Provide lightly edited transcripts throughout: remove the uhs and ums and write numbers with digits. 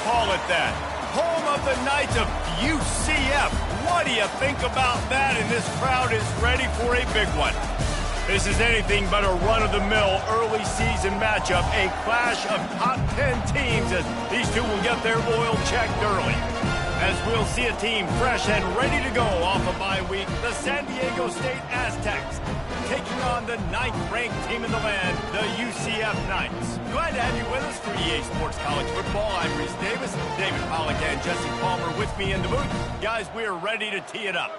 call it that. Home of the Knights of UCF. What do you think about that? And this crowd is ready for a big one. This is anything but a run-of-the-mill early season matchup, a clash of top 10 teams as these two will get their oil checked early. As we'll see a team fresh and ready to go off a bye week, the San Diego State Aztecs taking on the 9th-ranked team in the land, the UCF Knights. Glad to have you with us for EA Sports College Football. I'm Reese Davis, David Pollack and Jesse Palmer with me in the booth. Guys, we're ready to tee it up.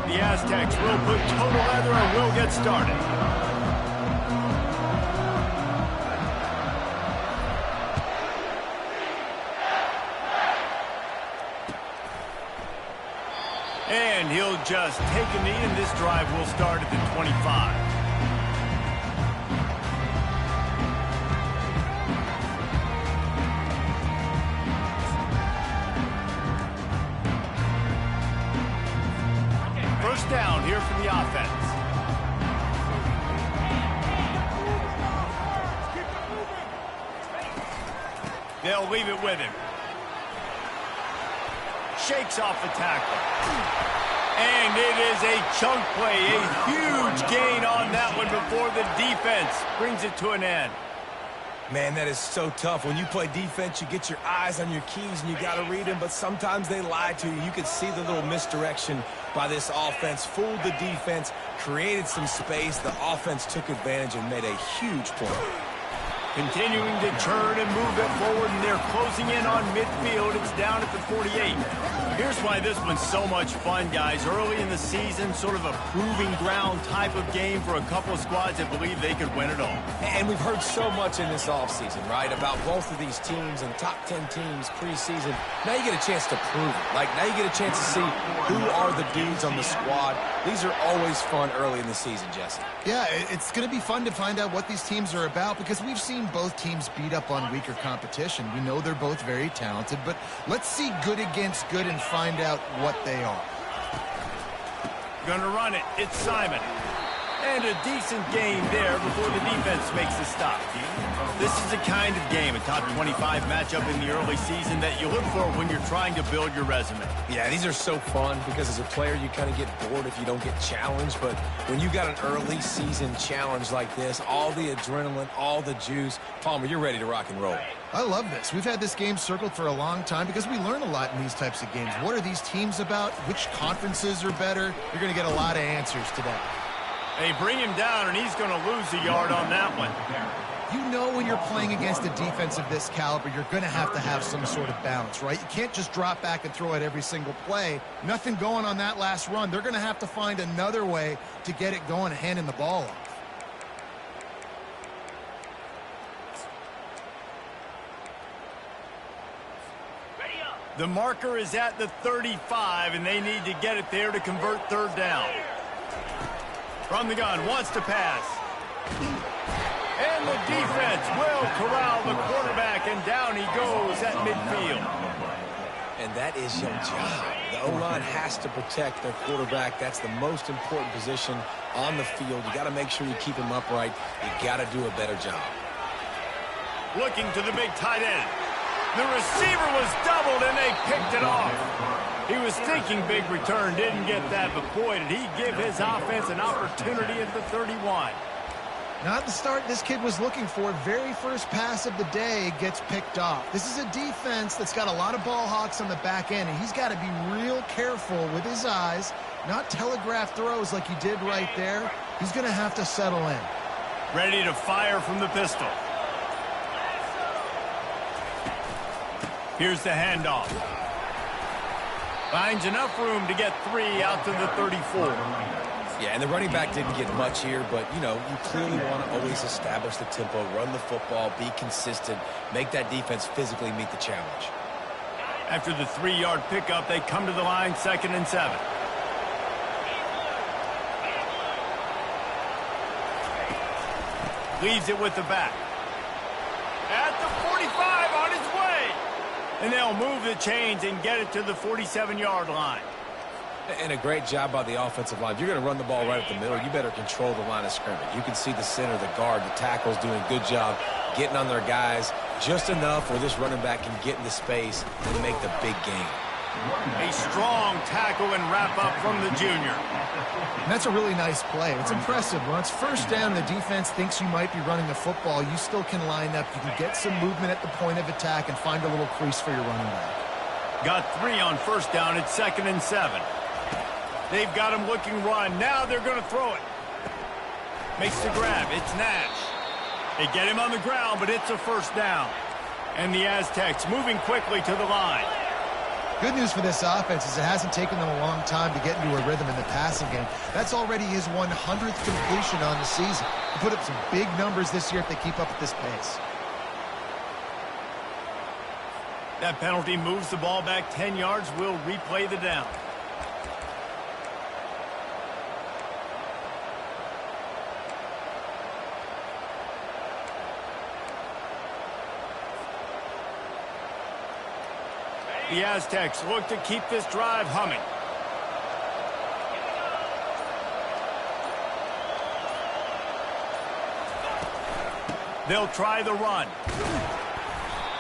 The Aztecs will put total leather and we'll get started. And he'll just take a knee, and this drive will start at the 25. First down here for the offense. They'll leave it with him. Shakes off the tackle. And it is a chunk play, a huge gain on that one before the defense brings it to an end. Man, that is so tough. When you play defense, you get your eyes on your keys and you got to read them, but sometimes they lie to you. You could see the little misdirection by this offense, fooled the defense, created some space. The offense took advantage and made a huge play. Continuing to turn and move it forward, and they're closing in on midfield. It's down at the 48. Here's why this one's so much fun, guys. Early in the season, sort of a proving ground type of game for a couple of squads that believe they could win it all. And we've heard so much in this offseason, right, about both of these teams and top 10 teams preseason. Now you get a chance to prove it. Like, now you get a chance to see who are the dudes on the squad. These are always fun early in the season, Jesse. Yeah, it's going to be fun to find out what these teams are about because we've seen both teams beat up on weaker competition. We know they're both very talented, but let's see good against good and find out what they are. Gonna run it. It's Simon. And a decent gain there before the defense makes the stop. This is the kind of game, a top 25 matchup in the early season that you look for when you're trying to build your resume. Yeah, these are so fun because as a player, you kind of get bored if you don't get challenged. But when you got an early season challenge like this, all the adrenaline, all the juice, Palmer, you're ready to rock and roll. I love this. We've had this game circled for a long time because we learn a lot in these types of games. What are these teams about? Which conferences are better? You're going to get a lot of answers today. They bring him down, and he's going to lose a yard on that one. You know when you're playing against a defense of this caliber, you're going to have some sort of balance, right? You can't just drop back and throw it every single play. Nothing going on that last run. They're going to have to find another way to get it going and handing the ball off. The marker is at the 35, and they need to get it there to convert third down. From the gun, wants to pass. And the defense will corral the quarterback, and down he goes at midfield. And that is your job. The O-line has to protect their quarterback. That's the most important position on the field. You got to make sure you keep him upright. You got to do a better job. Looking to the big tight end. The receiver was doubled, and they picked it off. He was thinking big return, didn't get that, but boy, did he give his offense an opportunity at the 31. Not the start this kid was looking for. Very first pass of the day gets picked off. This is a defense that's got a lot of ball hawks on the back end, and he's got to be real careful with his eyes, not telegraph throws like he did right there. He's going to have to settle in. Ready to fire from the pistol. Here's the handoff. Finds enough room to get 3 out to the 34. Yeah, and the running back didn't get much here, but, you know, you clearly want to always establish the tempo, run the football, be consistent, make that defense physically meet the challenge. After the 3-yard pickup, they come to the line, 2nd and 7. Leaves it with the back. At the 45, on his way. And they'll move the chains and get it to the 47-yard line. And a great job by the offensive line. If you're going to run the ball right at the middle, you better control the line of scrimmage. You can see the center, the guard, the tackles doing a good job getting on their guys just enough where this running back can get into space and make the big game. A strong tackle and wrap-up from the junior. And that's a really nice play. It's impressive. When it's first down and the defense thinks you might be running the football, you still can line up. You can get some movement at the point of attack and find a little crease for your running back. Got 3 on first down. It's 2nd and 7. They've got him looking run. Now they're going to throw it. Makes the grab. It's Nash. They get him on the ground, but it's a first down. And the Aztecs moving quickly to the line. Good news for this offense is it hasn't taken them a long time to get into a rhythm in the passing game. That's already his 100th completion on the season. He'll put up some big numbers this year if they keep up at this pace. That penalty moves the ball back 10 yards. We'll replay the down. The Aztecs look to keep this drive humming. They'll try the run.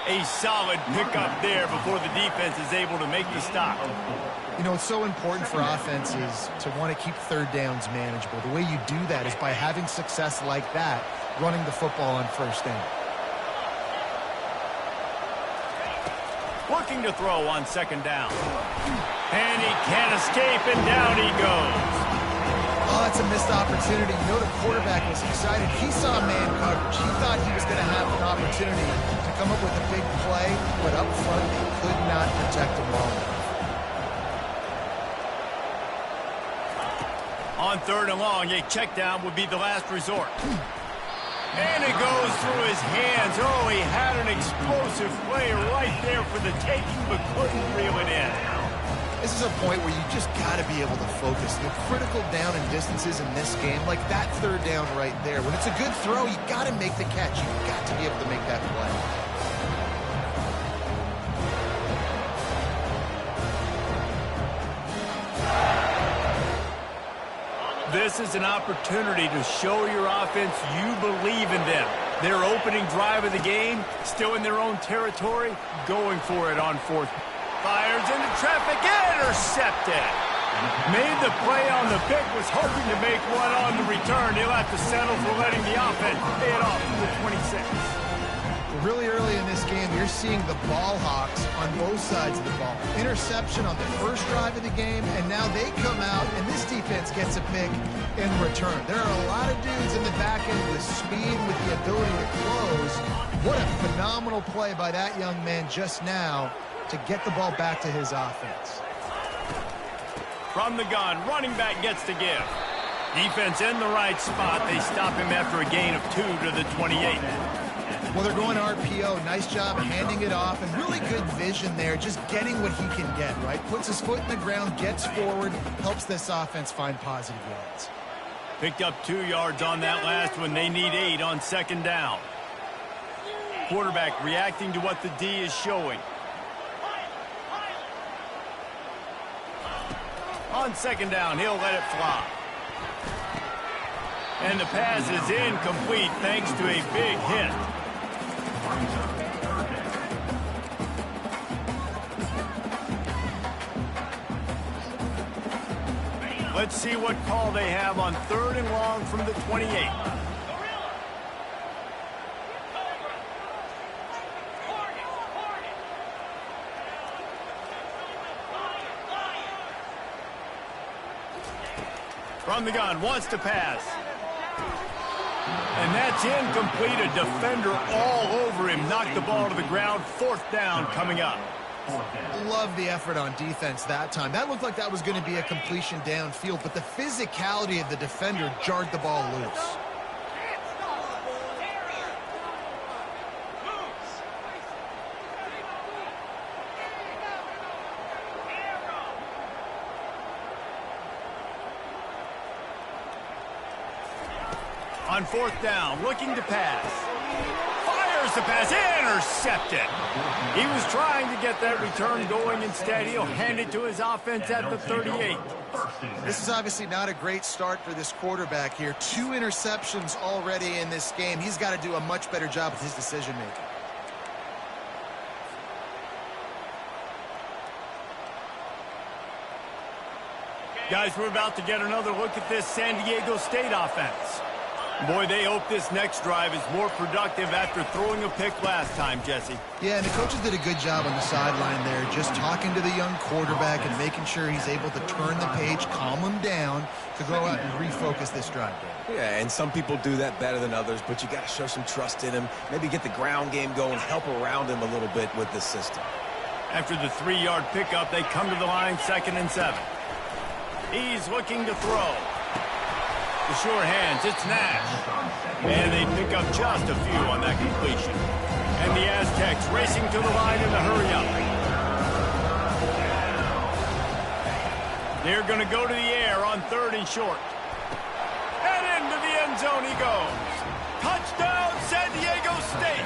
A solid pickup there before the defense is able to make the stop. You know, it's so important for offenses to want to keep third downs manageable. The way you do that is by having success like that, running the football on first down. Looking to throw on 2nd down. And he can't escape, and down he goes. Oh, that's a missed opportunity. You know the quarterback was excited. He saw man coverage. He thought he was going to have an opportunity to come up with a big play, but up front, they could not protect him well enough. On 3rd and long, a check down would be the last resort. And it goes through his hands. Oh, he had an explosive play right there for the taking, but couldn't reel it in. This is a point where you just got to be able to focus. The critical down and distances in this game, like that 3rd down right there. When it's a good throw, you got to make the catch. You've got to be able to make that play. This is an opportunity to show your offense you believe in them. Their opening drive of the game, still in their own territory, going for it on 4th. Fires into traffic, intercepted. Made the play on the pick, was hoping to make one on the return. He'll have to settle for letting the offense pay it off to the 26. Really early in this game, you're seeing the ball hawks on both sides of the ball. Interception on the first drive of the game, and now they come out, and this defense gets a pick in return. There are a lot of dudes in the back end with speed, with the ability to close. What a phenomenal play by that young man just now to get the ball back to his offense. From the gun, running back gets to give. Defense in the right spot. They stop him after a gain of 2 to the 28. Well, they're going RPO. Nice job handing it off, and really good vision there, just getting what he can get, right? Puts his foot in the ground, gets forward, helps this offense find positive yards. Picked up 2 yards on that last one. They need 8 on 2nd down. Quarterback reacting to what the D is showing. On 2nd down, he'll let it fly. And the pass is incomplete thanks to a big hit. Let's see what call they have on 3rd and long from the 28. From the gun, wants to pass. And that's incomplete. A defender all over him. Knocked the ball to the ground. 4th down coming up. Love the effort on defense that time. That looked like that was going to be a completion downfield, but the physicality of the defender jarred the ball loose. On 4th down, looking to pass. Fires There's the pass, intercepted. He was trying to get that return going. Instead, he'll hand it to his offense at the 38. This is obviously not a great start for this quarterback here. 2 interceptions already in this game. He's got to do a much better job with his decision-making. Guys, we're about to get another look at this San Diego State offense. Boy, they hope this next drive is more productive after throwing a pick last time, Jesse. Yeah, and the coaches did a good job on the sideline there, just talking to the young quarterback and making sure he's able to turn the page, calm him down to go out and refocus this drive. Yeah, and some people do that better than others, but you got to show some trust in him. Maybe get the ground game going, help around him a little bit with this system. After the 3-yard pickup, they come to the line 2nd and 7. He's looking to throw. The sure hands, it's Nash. And they pick up just a few on that completion. And the Aztecs racing to the line in the hurry-up. They're going to go to the air on 3rd and short. And into the end zone he goes. Touchdown, San Diego State.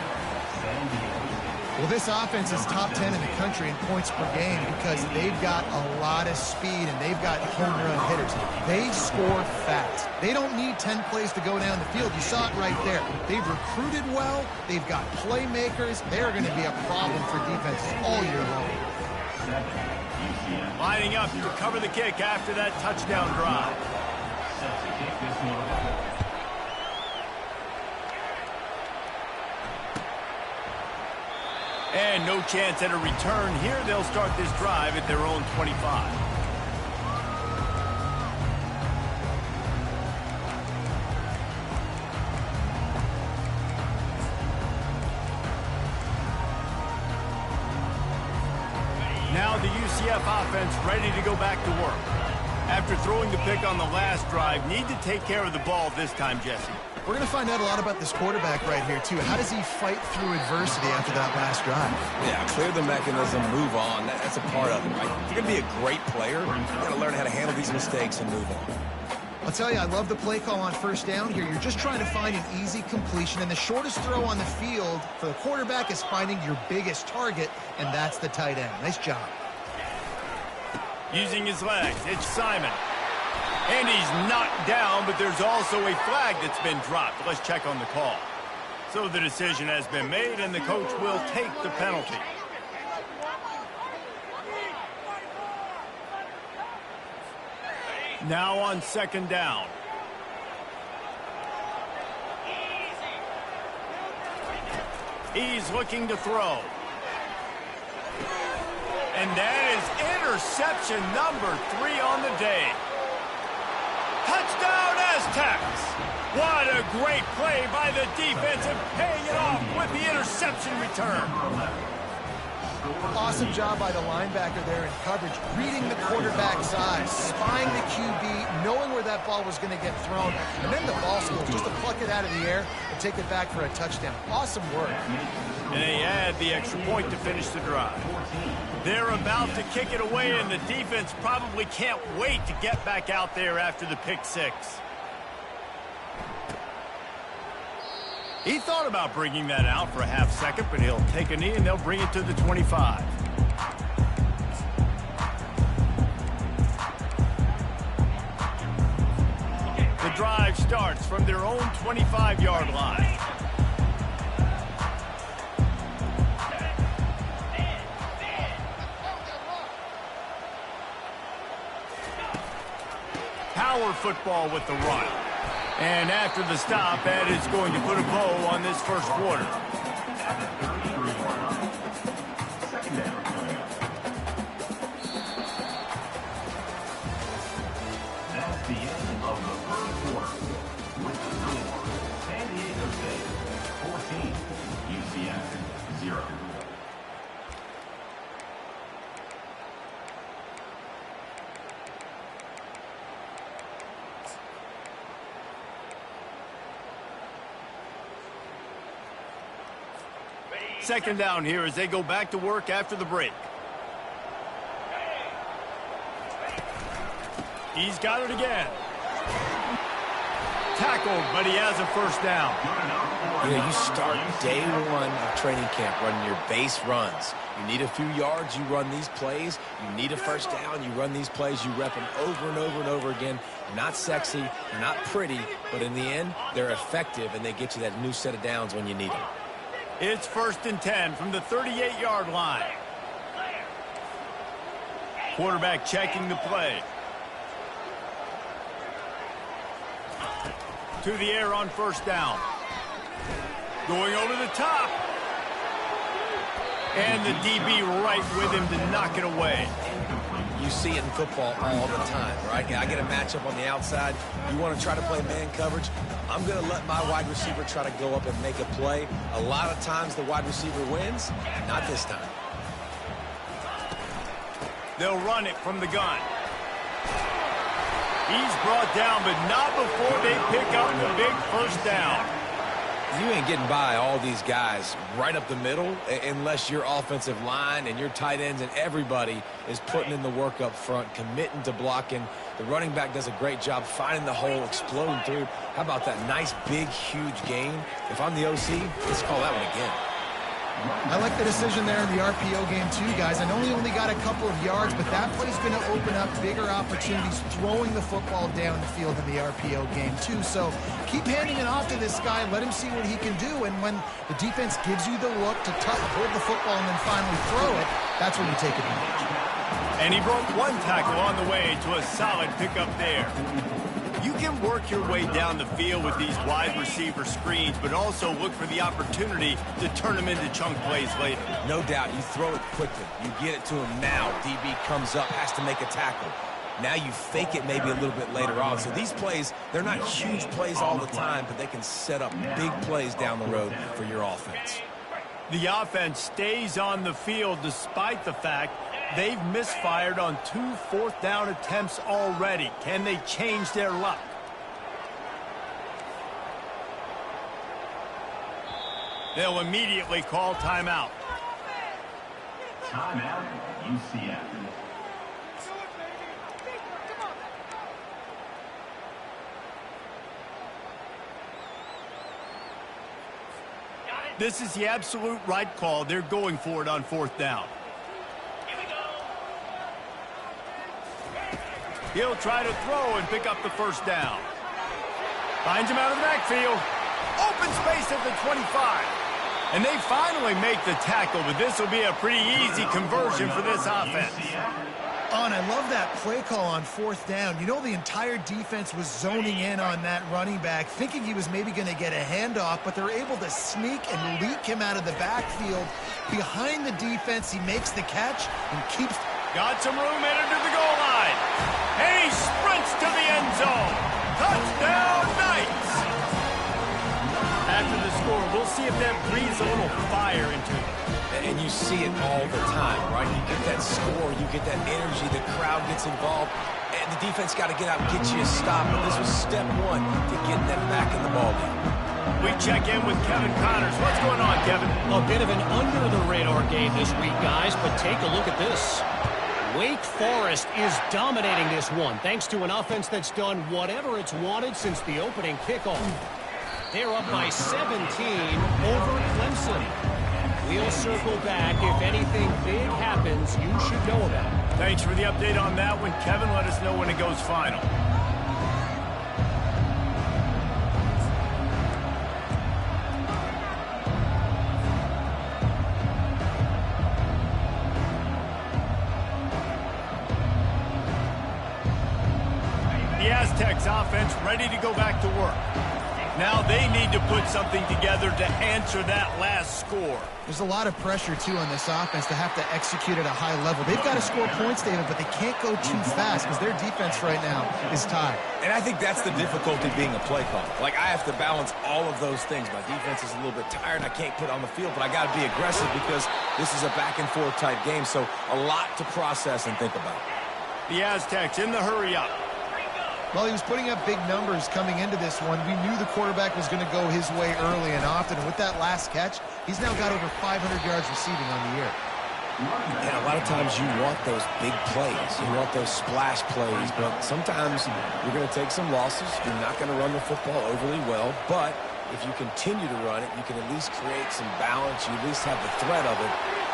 Well, this offense is top 10 in the country in points per game because they've got a lot of speed and they've got home run hitters. They score fast. They don't need 10 plays to go down the field. You saw it right there. They've recruited well. They've got playmakers. They're going to be a problem for defenses all year long. Lining up to cover the kick after that touchdown drive. And no chance at a return here. They'll start this drive at their own 25. Now the UCF offense ready to go back to work. After throwing the pick on the last drive, need to take care of the ball this time, Jesse. We're going to find out a lot about this quarterback right here, too. How does he fight through adversity after that last drive? Yeah, clear the mechanism, move on. That's a part of it, right? If you're going to be a great player, you've got to learn how to handle these mistakes and move on. I'll tell you, I love the play call on 1st down here. You're just trying to find an easy completion, and the shortest throw on the field for the quarterback is finding your biggest target, and that's the tight end. Nice job. Using his legs, it's Simon. And he's knocked down, but there's also a flag that's been dropped. Let's check on the call. So the decision has been made, and the coach will take the penalty. Now on 2nd down. He's looking to throw. And that is interception number 3 on the day. Touchdown, Aztecs! What a great play by the defense and paying it off with the interception return. Awesome job by the linebacker there in coverage, reading the quarterback's eyes, spying the QB, knowing where that ball was going to get thrown, and then the ball skills just to pluck it out of the air and take it back for a touchdown. Awesome work. And they add the extra point to finish the drive. They're about to kick it away, and the defense probably can't wait to get back out there after the pick 6. He thought about bringing that out for a half second, but he'll take a knee and they'll bring it to the 25. The drive starts from their own 25-yard line. Power football with the run. And after the stop, Ed is going to put a bow on this first quarter. That's the end of the first quarter. With the score, San Diego State 14, UCF 0. Second down here as they go back to work after the break. He's got it again. tackled, but he has a first down. You know, you start day one of training camp running your base runs. You need a few yards, you run these plays. You need a first down, you run these plays. You rep them over and over and over again. They're not sexy, they're not pretty, but in the end, they're effective, and they get you that new set of downs when you need them. It's 1st and 10 from the 38-yard line. Quarterback checking the play. To the air on first down. Going over the top. And the DB right with him to knock it away. You see it in football all the time, right? I get a matchup on the outside. You want to try to play man coverage. I'm going to let my wide receiver try to go up and make a play. A lot of times the wide receiver wins. Not this time. They'll run it from the gun. He's brought down, but not before they pick up the big first down. You ain't getting by all these guys right up the middle unless your offensive line and your tight ends and everybody is putting in the work up front, committing to blocking. The running back does a great job finding the hole, exploding through. How about that nice, big, huge gain? If I'm the OC, let's call that one again. I like the decision there in the RPO game too, guys. I know he only got a couple of yards, but that play is going to open up bigger opportunities throwing the football down the field in the RPO game too. So keep handing it off to this guy. Let him see what he can do. And when the defense gives you the look to hold the football and then finally throw it, that's when you take advantage. And he broke one tackle on the way to a solid pickup there. You can work your way down the field with these wide receiver screens, but also look for the opportunity to turn them into chunk plays later. No doubt, you throw it quickly. You get it to him now. DB comes up, has to make a tackle. Now you fake it maybe a little bit later on. So these plays, they're not huge plays all the time, but they can set up big plays down the road for your offense. The offense stays on the field despite the fact they've misfired on 2 fourth-down attempts already. Can they change their luck? They'll immediately call timeout. Timeout, UCF. This is the absolute right call. They're going for it on 4th down. He'll try to throw and pick up the first down. Finds him out of the backfield. Open space at the 25. And they finally make the tackle, but this will be a pretty easy conversion for this offense. Oh, and I love that play call on 4th down. You know, the entire defense was zoning in on that running back, thinking he was maybe going to get a handoff, but they're able to sneak and leak him out of the backfield. Behind the defense, he makes the catch and keeps... Got some room headed to the goal line. And he sprints to the end zone. Touchdown, Knights! After the score, we'll see if that breathes a little fire into it. And you see it all the time, right? You get that score, you get that energy, the crowd gets involved, and the defense got to get out and get you a stop. But this was step one to getting them back in the ballgame. We check in with Kevin Connors. What's going on, Kevin? A bit of an under-the-radar game this week, guys, but take a look at this. Wake Forest is dominating this one, thanks to an offense that's done whatever it's wanted since the opening kickoff. They're up by 17 over Clemson. We'll circle back. If anything big happens, you should know about it. Thanks for the update on that one, Kevin. Let us know when it goes final. The Aztecs offense ready to go back to work. Now they need to put something together to answer that last score. There's a lot of pressure, too, on this offense to have to execute at a high level. They've got to score points, David, but they can't go too fast because their defense right now is tired. And I think that's the difficulty being a play caller. Like, I have to balance all of those things. My defense is a little bit tired. I can't put on the field, but I got to be aggressive because this is a back-and-forth type game. So a lot to process and think about. The Aztecs in the hurry-up. Well, he was putting up big numbers coming into this one. We knew the quarterback was going to go his way early and often. And with that last catch, he's now got over 500 yards receiving on the year. And a lot of times you want those big plays. You want those splash plays. But sometimes you're going to take some losses. You're not going to run the football overly well. But if you continue to run it, you can at least create some balance. You at least have the threat of it.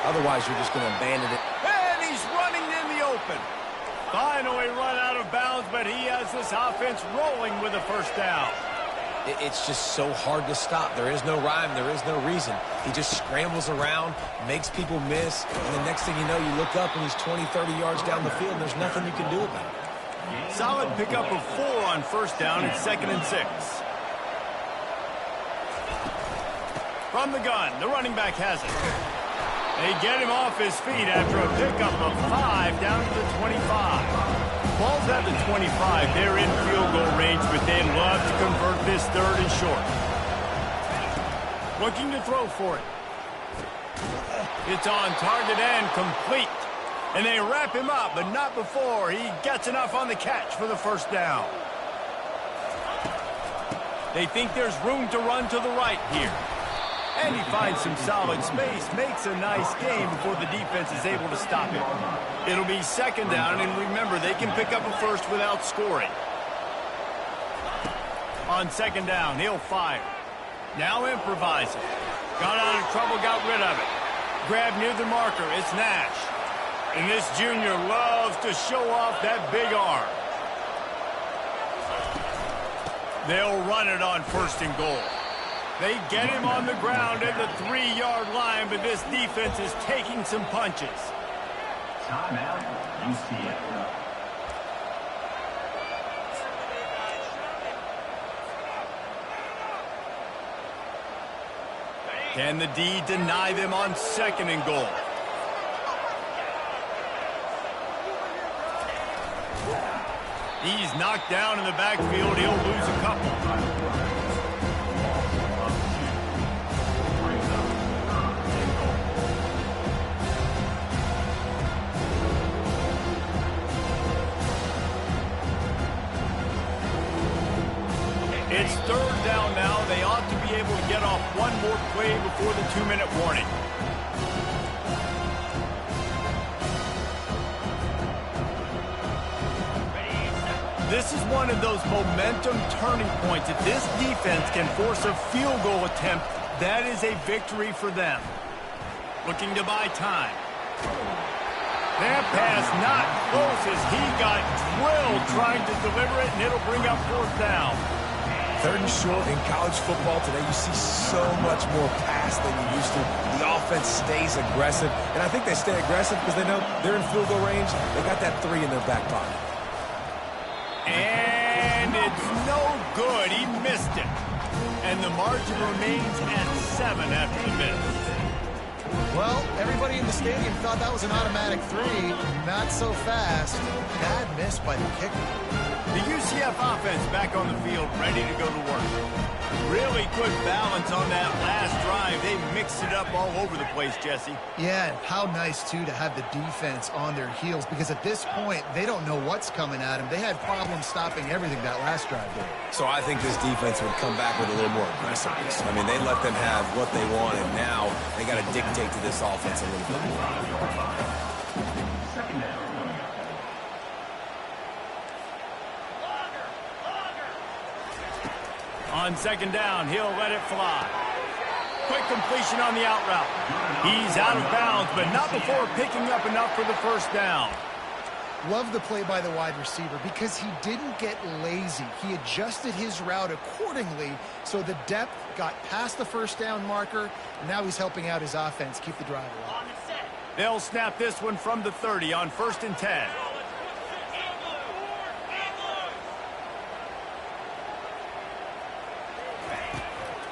Otherwise, you're just going to abandon it. And he's running in the open. Finally run out of bounds, but he has this offense rolling with a first down. It's just so hard to stop. There is no rhyme. There is no reason. He just scrambles around, makes people miss, and the next thing you know, you look up and he's 20, 30 yards down the field, and there's nothing you can do about it. Solid pickup of 4 on first down. It's 2nd and 6. From the gun, the running back has it. They get him off his feet after a pickup of 5 down to the 25. Ball's at the 25. They're in field goal range, but they'd love to convert this 3rd and short. Looking to throw for it. It's on target and complete. And they wrap him up, but not before he gets enough on the catch for the first down. They think there's room to run to the right here. And he finds some solid space, makes a nice gain before the defense is able to stop him. It'll be 2nd down, and remember, they can pick up a first without scoring. On 2nd down, he'll fire. Now improvising. Got out of trouble, got rid of it. Grab near the marker, it's Nash. And this junior loves to show off that big arm. They'll run it on 1st and goal. They get him on the ground at the 3-yard line, but this defense is taking some punches. Timeout, UCF. Can the D deny them on 2nd and goal? He's knocked down in the backfield. He'll lose a couple. It's 3rd down now. They ought to be able to get off one more play before the 2-minute warning. This is one of those momentum turning points. If this defense can force a field goal attempt, that is a victory for them. Looking to buy time. That pass not close as he got drilled trying to deliver it, and it'll bring up 4th down. 3rd and short in college football today, you see so much more pass than you used to. The offense stays aggressive, and I think they stay aggressive because they know they're in field goal range. They got that 3 in their back pocket. And it's no good. He missed it. And the margin remains at 7 after the miss. Well, everybody in the stadium thought that was an automatic 3. Not so fast. Bad miss by the kicker. The UCF offense back on the field, ready to go to work. Really good balance on that last drive. They mixed it up all over the place, Jesse. Yeah, and how nice, too, to have the defense on their heels, because at this point, they don't know what's coming at them. They had problems stopping everything that last drive did. So I think this defense would come back with a little more aggressiveness. I mean, they let them have what they want, and now they got to dictate to this offense a little bit more. 2nd down. On 2nd down, he'll let it fly. Quick completion on the out route. He's out of bounds, but not before picking up enough for the first down. Love the play by the wide receiver because he didn't get lazy. He adjusted his route accordingly, so the depth got past the first down marker, and now he's helping out his offense keep the drive alive. They'll snap this one from the 30 on 1st and 10.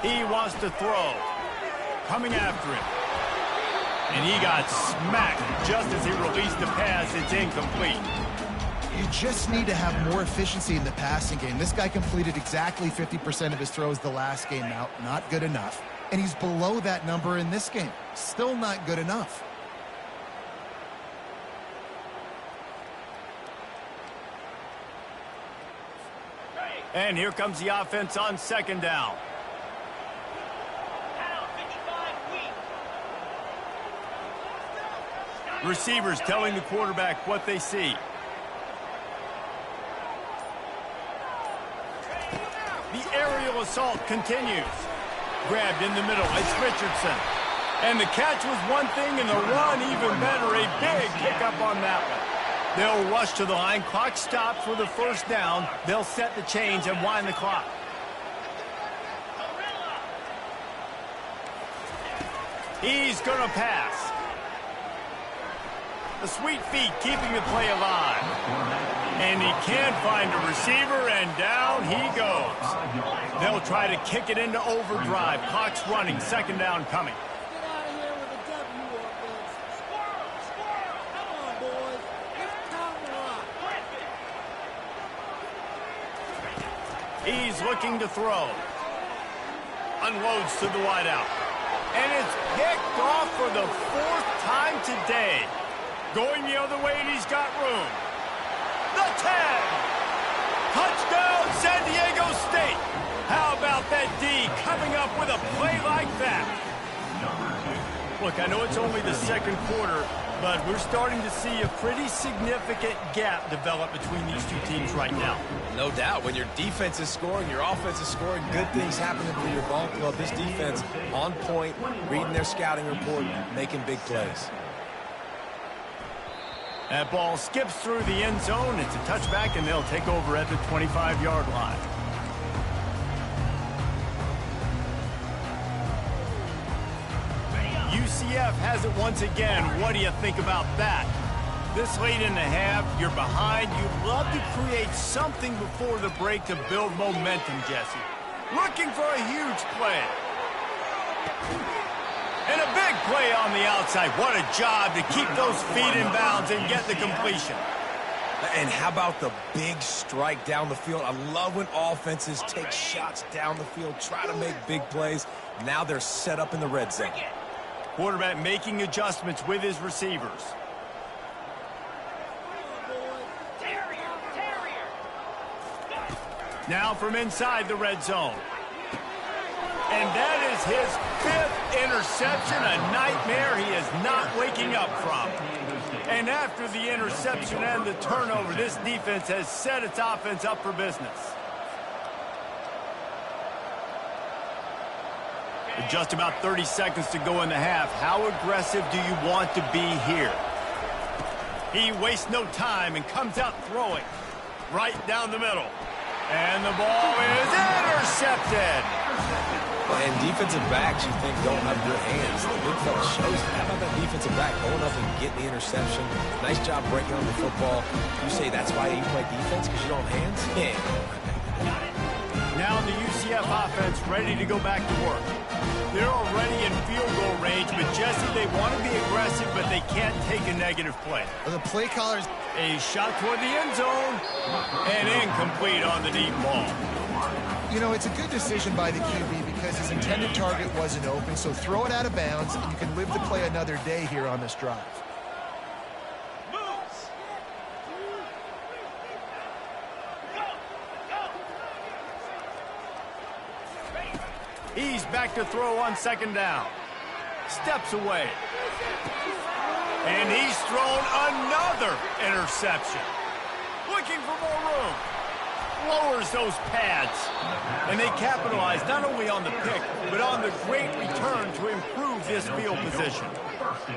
He wants to throw. Coming after him. And he got smacked just as he released the pass. It's incomplete. You just need to have more efficiency in the passing game. This guy completed exactly 50% of his throws the last game out. Not good enough. And he's below that number in this game. Still not good enough. And here comes the offense on 2nd down. Receivers telling the quarterback what they see. The aerial assault continues. Grabbed in the middle. It's Richardson. And the catch was one thing, and the run even better. A big pickup on that one. They'll rush to the line. Clock stops for the first down. They'll set the chains and wind the clock. He's going to pass. The sweet feet keeping the play alive. And he can't find a receiver, and down he goes. They'll try to kick it into overdrive. Clock's running. Second down coming. He's looking to throw. Unloads to the wideout. And it's picked off for the fourth time today. Going the other way, and he's got room. The 10. Touchdown, San Diego State. How about that D coming up with a play like that? Look, I know it's only the second quarter, but we're starting to see a pretty significant gap develop between these two teams right now. No doubt. When your defense is scoring, your offense is scoring, good things happening for your ball club. This defense on point, reading their scouting report, making big plays. That ball skips through the end zone. It's a touchback, and they'll take over at the 25-yard line. UCF has it once again. What do you think about that? This late in the half, you're behind. You'd love to create something before the break to build momentum, Jesse. Looking for a huge play. And a big play on the outside. What a job to keep those feet in bounds and get the completion. And how about the big strike down the field? I love when offenses take shots down the field, try to make big plays. Now they're set up in the red zone. Quarterback making adjustments with his receivers. Now from inside the red zone. And that is his fifth interception, a nightmare he is not waking up from. And after the interception and the turnover, this defense has set its offense up for business. With just about 30 seconds to go in the half, how aggressive do you want to be here? He wastes no time and comes out throwing right down the middle. And the ball is intercepted. And defensive backs, you think, don't have good hands. The big fella shows it. How about that defensive back going up and getting the interception? Nice job breaking on the football. You say that's why you play defense, because you don't have hands? Yeah. Now the UCF offense ready to go back to work. They're already in field goal range, but Jesse, they want to be aggressive, but they can't take a negative play. Well, the play callers... A shot toward the end zone, and incomplete on the deep ball. You know, it's a good decision by the QB because his intended target wasn't open, so throw it out of bounds, and you can live the play another day here on this drive. He's back to throw on second down. Steps away. And he's thrown another interception. Looking for more room. Lowers those pads. And they capitalize not only on the pick, but on the great return to improve this field position.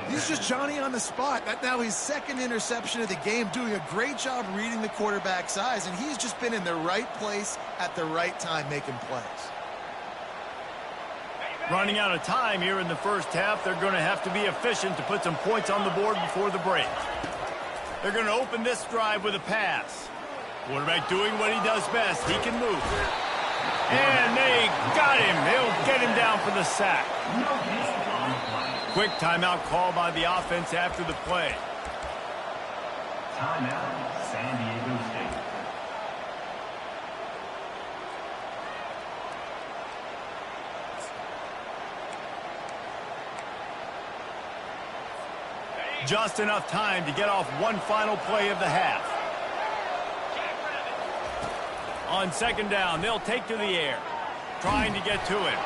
He's just Johnny on the spot. That's now his second interception of the game, doing a great job reading the quarterback's eyes, and he's just been in the right place at the right time making plays. Running out of time here in the first half. They're going to have to be efficient to put some points on the board before the break. They're going to open this drive with a pass. Quarterback doing what he does best. He can move. And they got him. They'll get him down for the sack. Quick timeout call by the offense after the play. Timeout, San Diego State. Just enough time to get off one final play of the half. On second down, they'll take to the air, trying to get to him.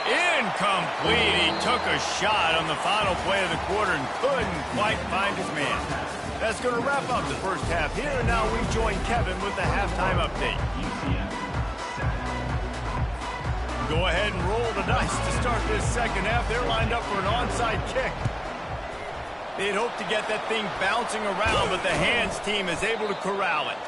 Incomplete. He took a shot on the final play of the quarter and couldn't quite find his man. That's going to wrap up the first half here, and now we join Kevin with the halftime update. Go ahead and roll the dice to start this second half. They're lined up for an onside kick. They'd hoped to get that thing bouncing around, but the hands team is able to corral it.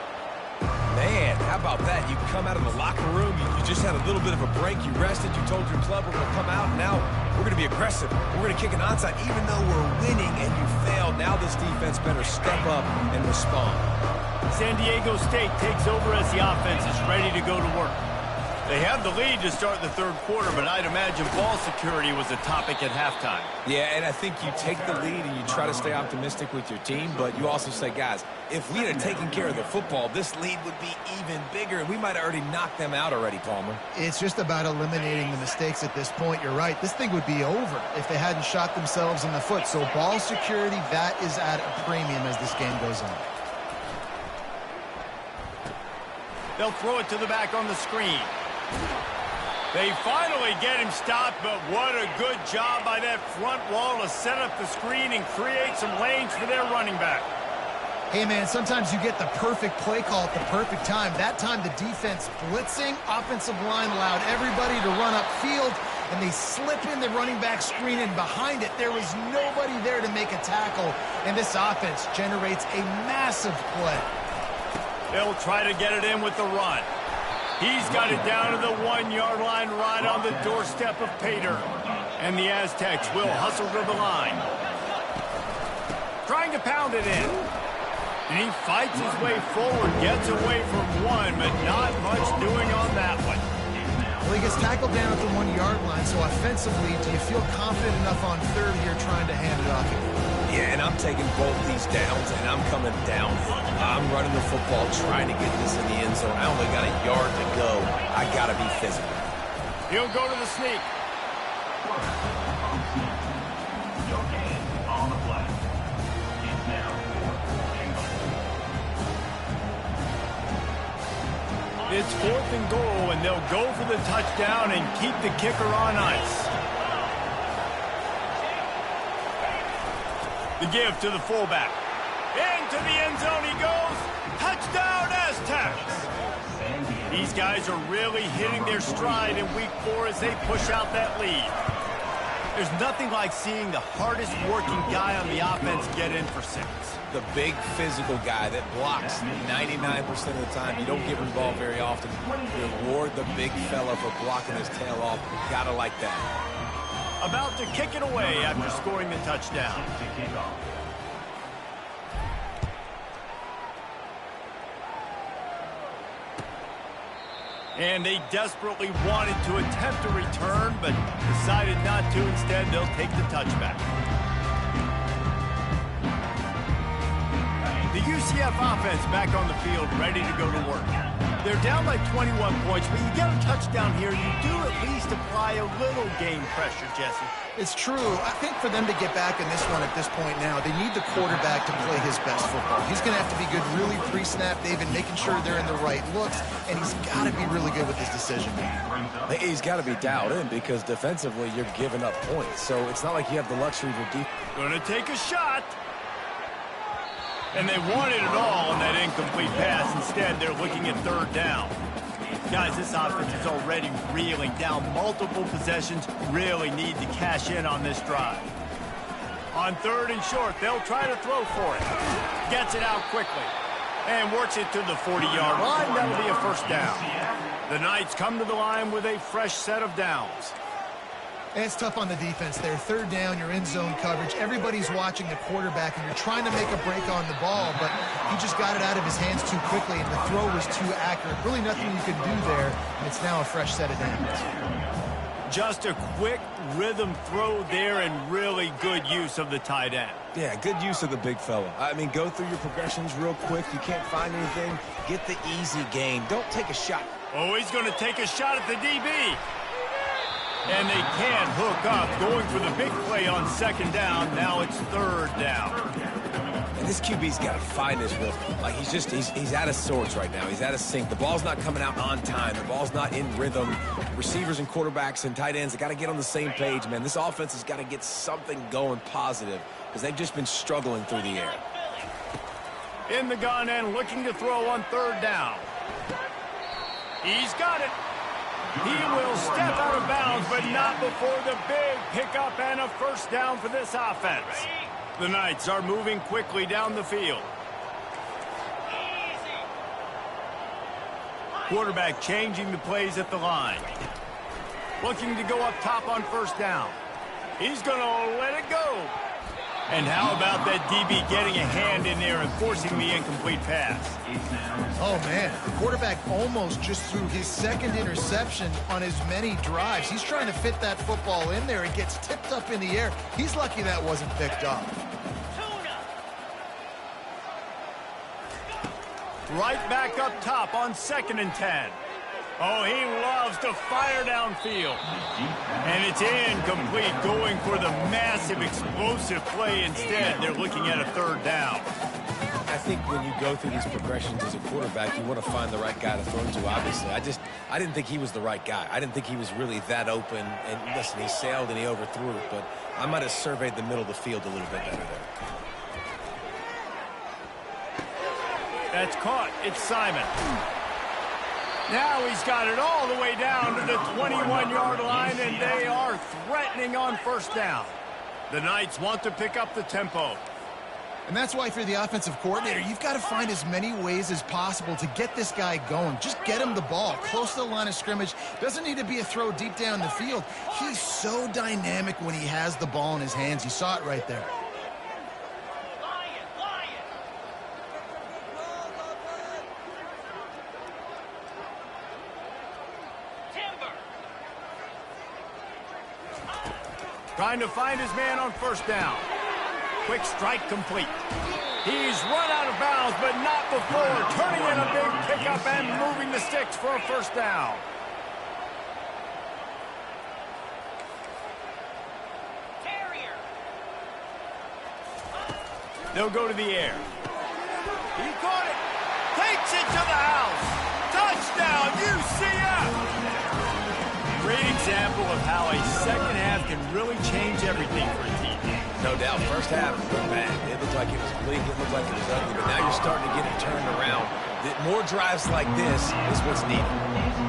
Man, how about that? You come out of the locker room, you just had a little bit of a break, you rested, you told your club we're going to come out, and now we're going to be aggressive. We're going to kick an onside, even though we're winning and you failed. Now this defense better step up and respond. San Diego State takes over as the offense is ready to go to work. They have the lead to start the third quarter, but I'd imagine ball security was a topic at halftime. Yeah, and I think you take the lead and you try to stay optimistic with your team, but you also say, guys, if we had taken care of the football, this lead would be even bigger, and we might have already knocked them out already, Palmer. It's just about eliminating the mistakes at this point. You're right. This thing would be over if they hadn't shot themselves in the foot. So ball security, that is at a premium as this game goes on. They'll throw it to the back on the screen. They finally get him stopped, but what a good job by that front wall to set up the screen and create some lanes for their running back. Hey, man, sometimes you get the perfect play call at the perfect time. That time the defense blitzing, offensive line allowed everybody to run upfield, and they slip in the running back screen, and behind it there was nobody there to make a tackle, and this offense generates a massive play. They'll try to get it in with the run. He's got it down to the 1-yard line right on the doorstep of Pater. And the Aztecs will hustle to the line. Trying to pound it in. And he fights his way forward, gets away from one, but not much doing on that one. Well, he gets tackled down at the 1-yard line, so offensively, do you feel confident enough on third here trying to hand it off? Yeah, and I'm taking both these downs, and I'm coming downhill. I'm running the football, trying to get this in the end zone. I only got a yard to go. I got to be physical. He'll go to the sneak. No gain on the play. It's now 4th and goal. It's 4th and goal, and they'll go for the touchdown and keep the kicker on ice. The give to the fullback. Into the end zone he goes. Touchdown, Aztecs. These guys are really hitting their stride in week 4 as they push out that lead. There's nothing like seeing the hardest working guy on the offense get in for 6. The big physical guy that blocks 99% of the time. You don't give him the ball very often. Reward the big fella for blocking his tail off. Gotta like that. About to kick it away after scoring the touchdown. And they desperately wanted to attempt a return, but decided not to. Instead, they'll take the touchback. The UCF offense back on the field, ready to go to work. They're down by 21 points, but you get a touchdown here, you do at least apply a little game pressure, Jesse. It's true. I think for them to get back in this one at this point now, they need the quarterback to play his best football. He's going to have to be good really pre-snap, David, making sure they're in the right looks, and he's got to be really good with his decision. He's got to be dialed in because defensively you're giving up points. So it's not like you have the luxury of your defense. Going to take a shot. And they wanted it all on that incomplete pass. Instead, they're looking at 3rd down. Guys, this offense is already reeling down multiple possessions. Really need to cash in on this drive. On 3rd and short, they'll try to throw for it. Gets it out quickly. And works it to the 40-yard line. That'll be a 1st down. The Knights come to the line with a fresh set of downs. And it's tough on the defense there. 3rd down, you're in zone coverage. Everybody's watching the quarterback, and you're trying to make a break on the ball, but he just got it out of his hands too quickly, and the throw was too accurate. Really nothing you could do there, and it's now a fresh set of downs. Just a quick rhythm throw there and really good use of the tight end. Yeah, good use of the big fella. I mean, go through your progressions real quick. You can't find anything. Get the easy gain. Don't take a shot. Oh, he's going to take a shot at the DB. And they can't hook up, going for the big play on 2nd down. Now it's 3rd down. And This QB's got to find his rhythm. Like, he's out of sorts right now. He's out of sync. The ball's not coming out on time. The ball's not in rhythm. Receivers and quarterbacks and tight ends have got to get on the same page, man. This offense has got to get something going positive because they've just been struggling through the air. In the gun and looking to throw on third down. He's got it. He will step out of bounds, but not before the big pickup and a first down for this offense. The Knights are moving quickly down the field. Quarterback changing the plays at the line. Looking to go up top on first down. He's going to let it go. And how about that DB getting a hand in there and forcing the incomplete pass? Oh, man. The quarterback almost just threw his second interception on as many drives. He's trying to fit that football in there. It gets tipped up in the air. He's lucky that wasn't picked up. Right back up top on 2nd and 10. Oh, he loves to fire downfield. And it's incomplete, going for the massive explosive play instead. They're looking at a third down. I think when you go through these progressions as a quarterback, you want to find the right guy to throw to, obviously. I didn't think he was the right guy. I didn't think he was really that open. And listen, he sailed and he overthrew it, but I might have surveyed the middle of the field a little bit better there. That's caught. It's Simon. Now he's got it all the way down to the 21-yard line, and they are threatening on first down. The Knights want to pick up the tempo. And that's why, if you're the offensive coordinator, you've got to find as many ways as possible to get this guy going. Just get him the ball close to the line of scrimmage. Doesn't need to be a throw deep down the field. He's so dynamic when he has the ball in his hands. You saw it right there. Trying to find his man on first down. Quick strike complete. He's run out of bounds, but not before turning in a big pickup and moving the sticks for a first down. They'll go to the air. He caught it. Takes it to the house. Touchdown, UCF! Great example of how a second half can really change everything for a team. No doubt. First half looked bad. It looked like it was bleak. It looked like it was ugly. But now you're starting to get it turned around. More drives like this is what's needed.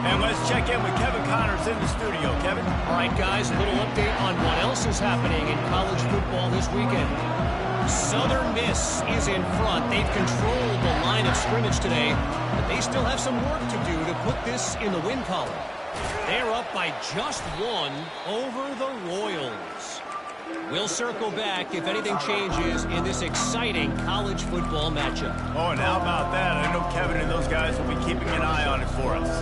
And let's check in with Kevin Connors in the studio. Kevin? All right, guys, a little update on what else is happening in college football this weekend. Southern Miss is in front. They've controlled the line of scrimmage today, but they still have some work to do to put this in the win column. They're up by just one over the Royals. We'll circle back if anything changes in this exciting college football matchup. Oh, and how about that? I know Kevin and those guys will be keeping an eye on it for us.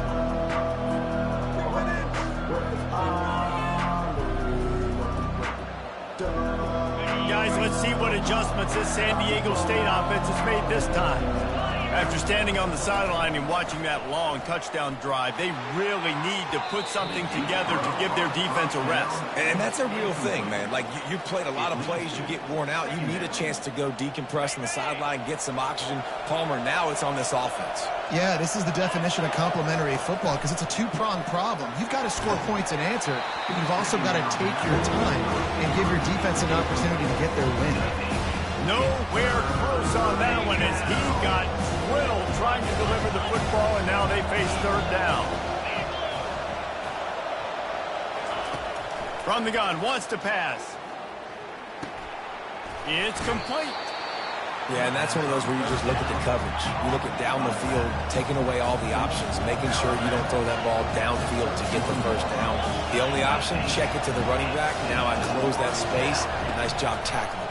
Guys, let's see what adjustments this San Diego State offense has made this time. After standing on the sideline and watching that long touchdown drive, they really need to put something together to give their defense a rest. And that's a real thing, man. Like, you played a lot of plays, you get worn out. You need a chance to go decompress on the sideline, get some oxygen. Palmer, now it's on this offense. Yeah, this is the definition of complementary football because it's a two-pronged problem. You've got to score points and answer, but you've also got to take your time and give your defense an opportunity to get their win. Nowhere close on that one as he got drilled trying to deliver the football, and now they face third down. From the gun, wants to pass. It's complete. Yeah, and that's one of those where you just look at the coverage. You look at down the field, taking away all the options, making sure you don't throw that ball downfield to get the first down. The only option, check it to the running back. Now I close that space. Nice job tackling.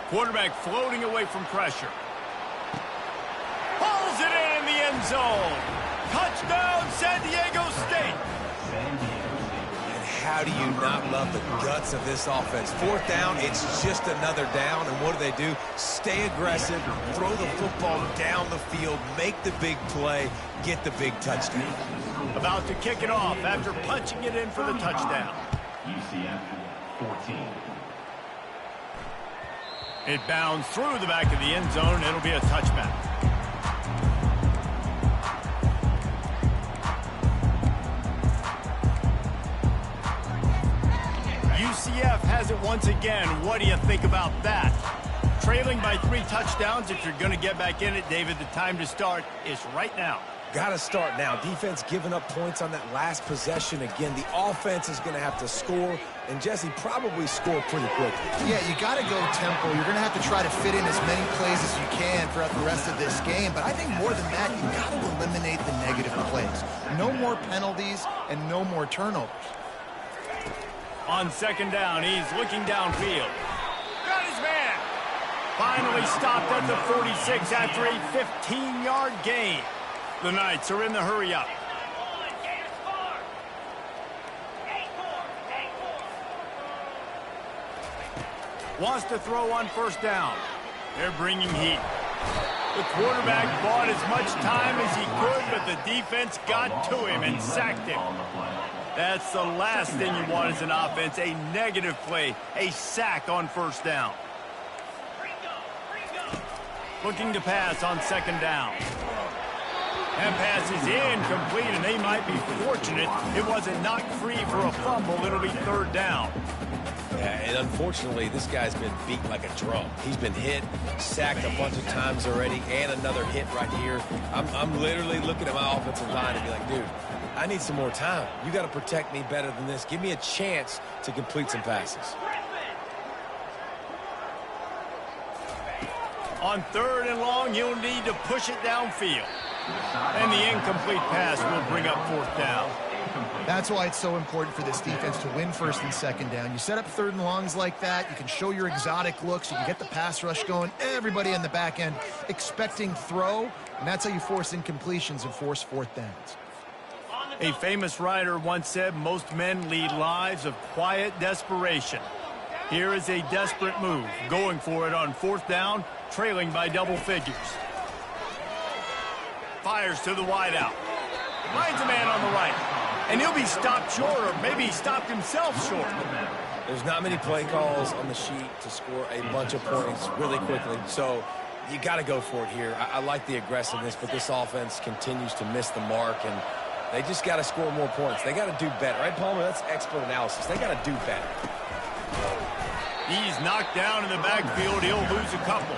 Quarterback floating away from pressure. Pulls it in the end zone. Touchdown, San Diego State. And how do you not love the guts of this offense? Fourth down, it's just another down. And what do? Stay aggressive, throw the football down the field, make the big play, get the big touchdown. About to kick it off after punching it in for the touchdown. UCF 14. It bounds through the back of the end zone. It'll be a touchback. UCF has it once again. What do you think about that? Trailing by 3 touchdowns. If you're going to get back in it, David, the time to start is right now. Got to start now. Defense giving up points on that last possession. Again, the offense is going to have to score, and Jesse probably score pretty quickly. Yeah, you got to go tempo. You're going to have to try to fit in as many plays as you can throughout the rest of this game. But I think more than that, you got to eliminate the negative plays. No more penalties and no more turnovers. On second down, he's looking downfield. Got his man. Finally stopped at the 46 after a 15-yard gain. The Knights are in the hurry-up. Wants to throw on first down. They're bringing heat. The quarterback bought as much time as he could, but the defense got to him and sacked him. That's the last thing you want as an offense, a negative play, a sack on first down. Looking to pass on second down. That pass is incomplete, and they might be fortunate it wasn't knocked free for a fumble. It'll be third down. Yeah, and unfortunately, this guy's been beat like a drum. He's been hit, sacked a bunch of times already, and another hit right here. I'm literally looking at my offensive line and be like, dude, I need some more time. You got to protect me better than this. Give me a chance to complete some passes. On third and long, you'll need to push it downfield. And the incomplete pass will bring up fourth down. That's why it's so important for this defense to win first and second down. You set up third and longs like that, you can show your exotic looks, you can get the pass rush going, everybody in the back end expecting throw, and that's how you force incompletions and force fourth downs. A famous writer once said, most men lead lives of quiet desperation. Here is a desperate move, going for it on fourth down, trailing by double figures. Fires to the wideout. Finds a man on the right. And he'll be stopped short, or maybe he stopped himself short. There's not many play calls on the sheet to score a bunch of points really quickly, so you got to go for it here. I like the aggressiveness, but this offense continues to miss the mark, and they just got to score more points. They got to do better. Right, Palmer? That's expert analysis. They got to do better. He's knocked down in the backfield. He'll lose a couple.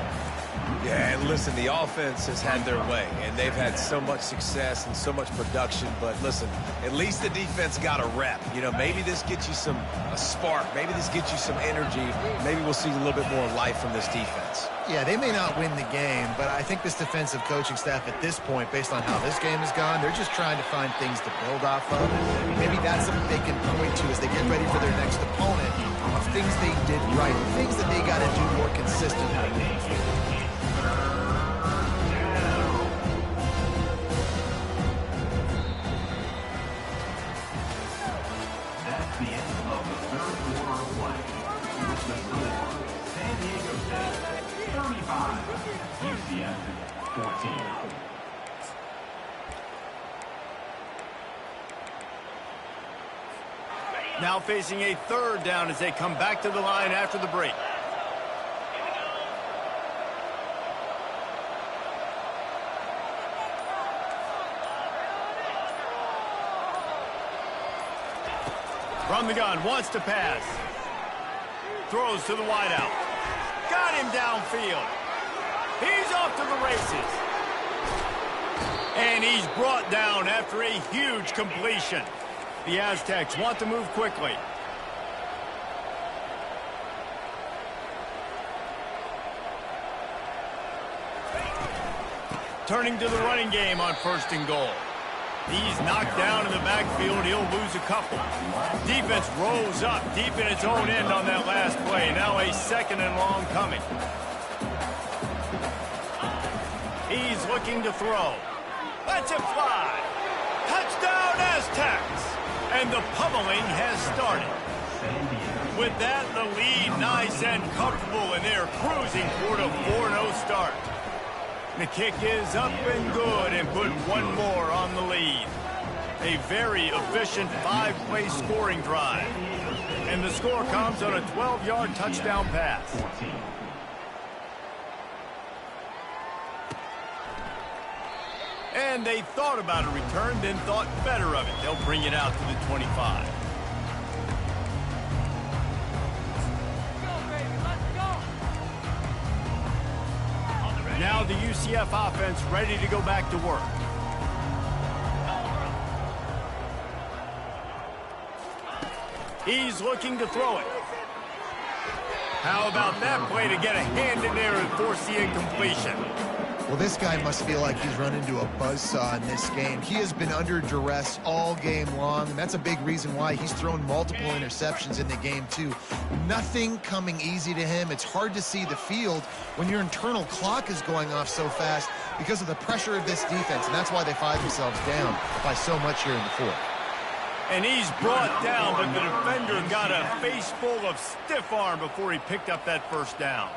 Yeah, and listen, the offense has had their way, and they've had so much success and so much production. But listen, at least the defense got a rep. You know, maybe this gets you a spark. Maybe this gets you some energy. Maybe we'll see a little bit more life from this defense. Yeah, they may not win the game, but I think this defensive coaching staff at this point, based on how this game has gone, they're just trying to find things to build off of. Maybe that's something they can point to as they get ready for their next opponent, of things they did right, things that they got to do more consistently. UCF 14. Now facing a third down as they come back to the line after the break. From the gun, wants to pass. Throws to the wideout. Got him downfield. He's off to the races. And he's brought down after a huge completion. The Aztecs want to move quickly. Turning to the running game on first and goal. He's knocked down in the backfield. He'll lose a couple. Defense rolls up deep in its own end on that last play. Now a second and long coming. He's looking to throw. Lets it fly. Touchdown Aztecs. And the pummeling has started. With that, the lead nice and comfortable, and they're cruising toward a 4-0 start. The kick is up and good, and put one more on the lead. A very efficient 5-play scoring drive. And the score comes on a 12-yard touchdown pass. And they thought about a return, then thought better of it. They'll bring it out to the 25. Now the UCF offense ready to go back to work. He's looking to throw it. How about that play to get a hand in there and force the incompletion? Well, this guy must feel like he's run into a buzzsaw in this game. He has been under duress all game long, and that's a big reason why he's thrown multiple interceptions in the game, too. Nothing coming easy to him. It's hard to see the field when your internal clock is going off so fast because of the pressure of this defense, and that's why they find themselves down by so much here in the fourth. And he's brought down, but the defender got a face full of stiff arm before he picked up that first down.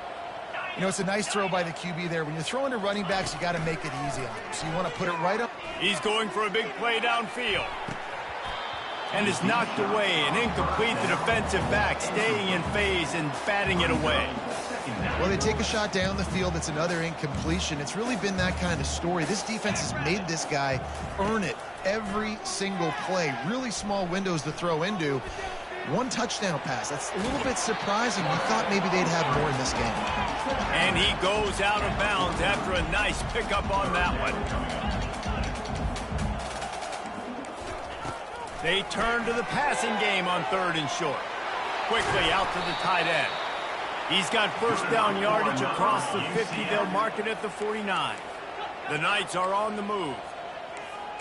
You know, it's a nice throw by the QB there. When you're throwing to running backs, you got to make it easy on them. So you want to put it right up. He's going for a big play downfield. And is knocked away and incomplete. The defensive back staying in phase and batting it away. Well, they take a shot down the field. It's another incompletion. It's really been that kind of story. This defense has made this guy earn it every single play. Really small windows to throw into. One touchdown pass. That's a little bit surprising. We thought maybe they'd have more in this game. And he goes out of bounds after a nice pickup on that one. They turn to the passing game on 3rd and short. Quickly out to the tight end. He's got first down yardage across the 50. They'll mark it at the 49. The Knights are on the move.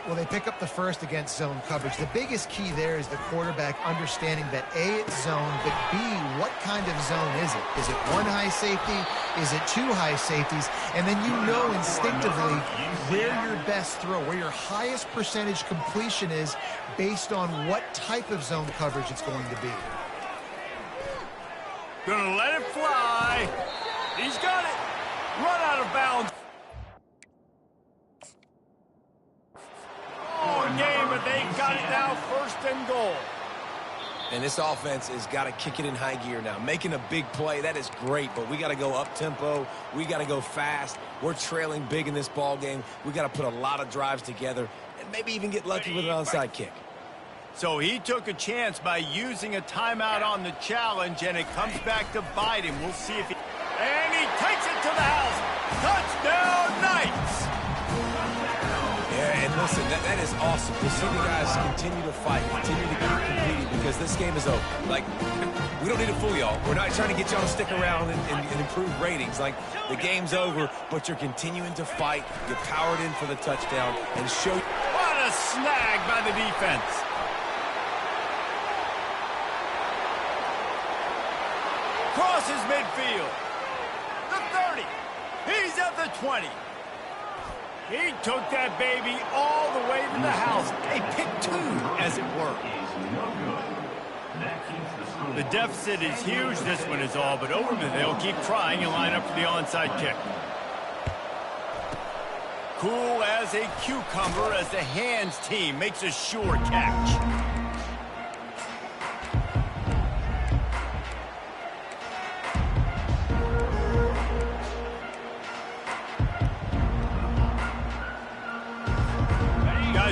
Well, they pick up the first against zone coverage. The biggest key there is the quarterback understanding that A, it's zone, but B, what kind of zone is it? Is it one high safety? Is it two high safeties? And then you know instinctively where your best throw, where your highest percentage completion is based on what type of zone coverage it's going to be. Gonna let it fly. He's got it. Run out of bounds. Game, but they got it now, 1st and goal. And this offense has got to kick it in high gear now. Making a big play, that is great, but we got to go up-tempo. We got to go fast. We're trailing big in this ball game. We got to put a lot of drives together and maybe even get lucky with an onside kick. So he took a chance by using a timeout on the challenge, and it comes back to bite him. We'll see if he... And he takes it to the house. Touchdown, Knights! Yeah, and listen, that is awesome to see the guys continue to fight, continue to keep competing, because this game is over. Like, we don't need to fool y'all. We're not trying to get y'all to stick around and improve ratings. Like, the game's over, but you're continuing to fight. You powered in for the touchdown and show... What a snag by the defense. Crosses midfield. The 30. He's at the 20. He took that baby all the way to the house. A pick 2, as it were. The deficit is huge. This one is all but over, but they'll keep trying and line up for the onside kick. Cool as a cucumber as the hands team makes a sure catch.